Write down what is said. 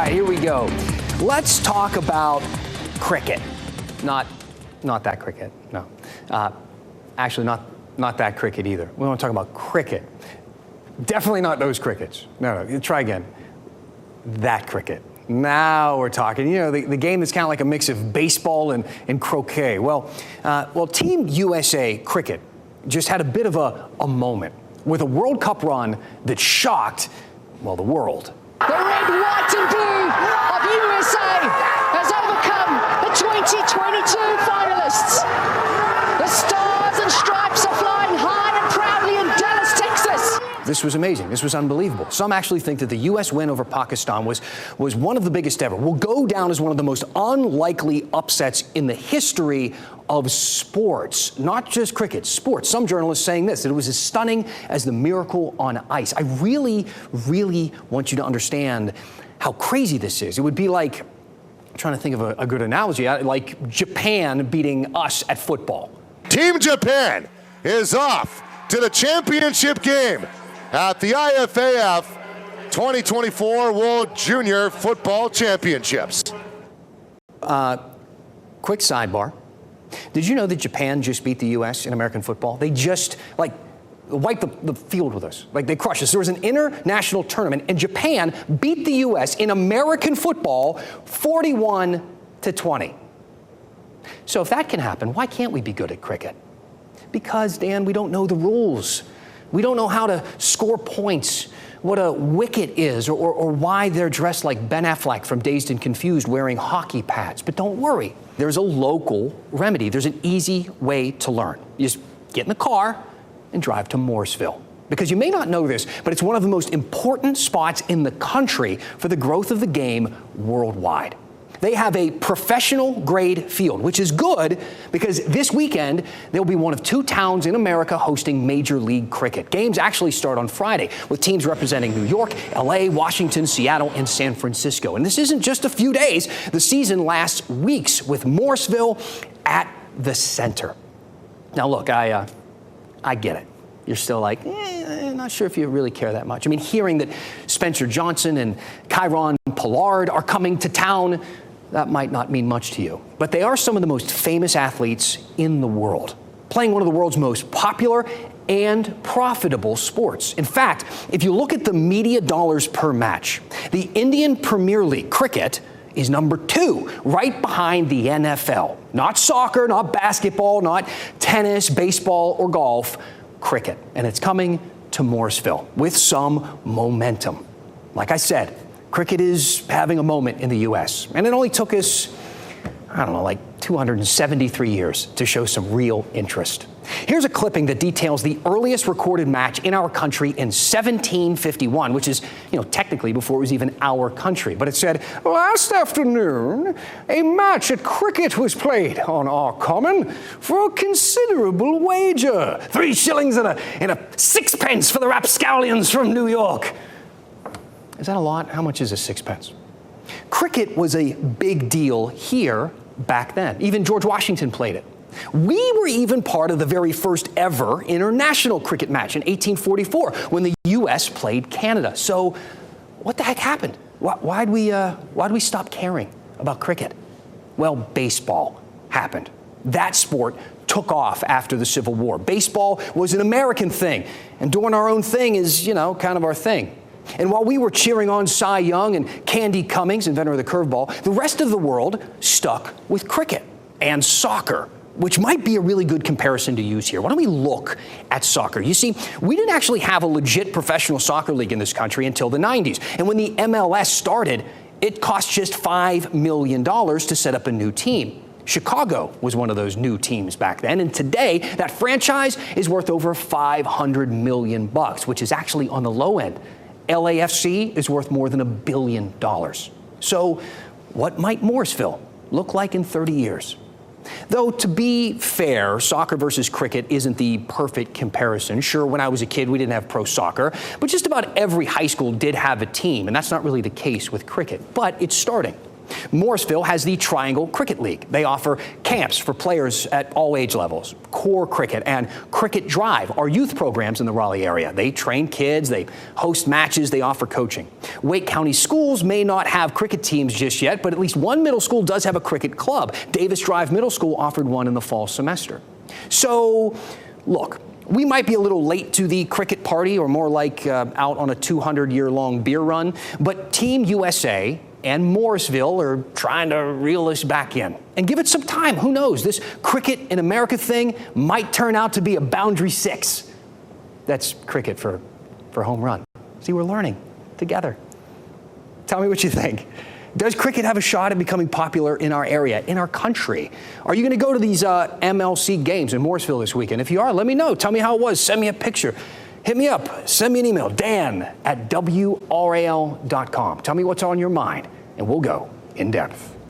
right, here we go. Let's talk about cricket. Not that cricket, no. Actually, not that cricket either. We want to talk about cricket. Definitely not those crickets. No, try again. That cricket. Now we're talking. You know, the game that's kind of like a mix of baseball and croquet. Well, Team USA Cricket just had a bit of a moment with a World Cup run that shocked, well, the world. The red, white and blue of USA has overcome the 2022 finalists. The stars and stripes are flying high and proudly in Dallas, Texas. This was amazing. This was unbelievable. Some actually think that the U.S. win over Pakistan was one of the biggest ever. Will go down as one of the most unlikely upsets in the history of sports, not just cricket, sports. Some journalists saying this, that it was as stunning as the miracle on ice. I really, really want you to understand how crazy this is. It would be like, I'm trying to think of a good analogy, like Japan beating us at football. Team Japan is off to the championship game at the IFAF 2024 World Junior Football Championships. Quick sidebar. Did you know that Japan just beat the U.S. in American football? They just, wiped the field with us. Like, they crushed us. There was an international tournament, and Japan beat the U.S. in American football 41-20. So if that can happen, why can't we be good at cricket? Because, Dan, we don't know the rules. We don't know how to score points, what a wicket is, or why they're dressed like Ben Affleck from Dazed and Confused wearing hockey pads. But don't worry, there's a local remedy. There's an easy way to learn. You just get in the car and drive to Mooresville. Because you may not know this, but it's one of the most important spots in the country for the growth of the game worldwide. They have a professional grade field, which is good because this weekend they'll be one of 2 towns in America hosting Major League Cricket. Games actually start on Friday with teams representing New York, LA, Washington, Seattle, and San Francisco. And this isn't just a few days. The season lasts weeks with Mooresville at the center. Now, look, I get it. You're still like, not sure if you really care that much. I mean, hearing that Spencer Johnson and Kyron Pollard are coming to town, that might not mean much to you. But they are some of the most famous athletes in the world, playing one of the world's most popular and profitable sports. In fact, if you look at the media dollars per match, the Indian Premier League cricket is number 2, right behind the NFL. Not soccer, not basketball, not tennis, baseball, or golf, cricket. And it's coming to Mooresville with some momentum. Like I said, cricket is having a moment in the U.S. And it only took us, 273 years to show some real interest. Here's a clipping that details the earliest recorded match in our country in 1751, which is, technically before it was even our country. But it said, last afternoon, a match at cricket was played on our common for a considerable wager. 3 shillings and a sixpence for the rapscallions from New York. Is that a lot? How much is a sixpence? Cricket was a big deal here back then. Even George Washington played it. We were even part of the very first ever international cricket match in 1844 when the U.S. played Canada. So what the heck happened? Why'd we stop caring about cricket? Well, baseball happened. That sport took off after the Civil War. Baseball was an American thing, and doing our own thing is, kind of our thing. And while we were cheering on Cy Young and Candy Cummings, inventor of the curveball, the rest of the world stuck with cricket and soccer, which might be a really good comparison to use here. Why don't we look at soccer? You see, we didn't actually have a legit professional soccer league in this country until the 90s. And when the MLS started, it cost just $5 million to set up a new team. Chicago was one of those new teams back then, and today that franchise is worth over $500 million, which is actually on the low end. LAFC is worth more than $1 billion. So what might Mooresville look like in 30 years? Though, to be fair, soccer versus cricket isn't the perfect comparison. Sure, when I was a kid, we didn't have pro soccer, but just about every high school did have a team, and that's not really the case with cricket. But it's starting. Morrisville has the Triangle Cricket League. They offer camps for players at all age levels. Core Cricket and Cricket Drive are youth programs in the Raleigh area. They train kids, they host matches, they offer coaching. Wake County schools may not have cricket teams just yet, but at least one middle school does have a cricket club. Davis Drive Middle School offered one in the fall semester. So, look, we might be a little late to the cricket party, or more like out on a 200-year-long beer run, but Team USA and Morrisville are trying to reel us back in. And give it some time. Who knows? This cricket in America thing might turn out to be a boundary six. That's cricket for home run. See, we're learning together. Tell me what you think. Does cricket have a shot at becoming popular in our area, in our country? Are you going to go to these MLC games in Morrisville this weekend? If you are, let me know. Tell me how it was. Send me a picture. Hit me up. Send me an email, dan@WRAL.com. Tell me what's on your mind, and we'll go in depth.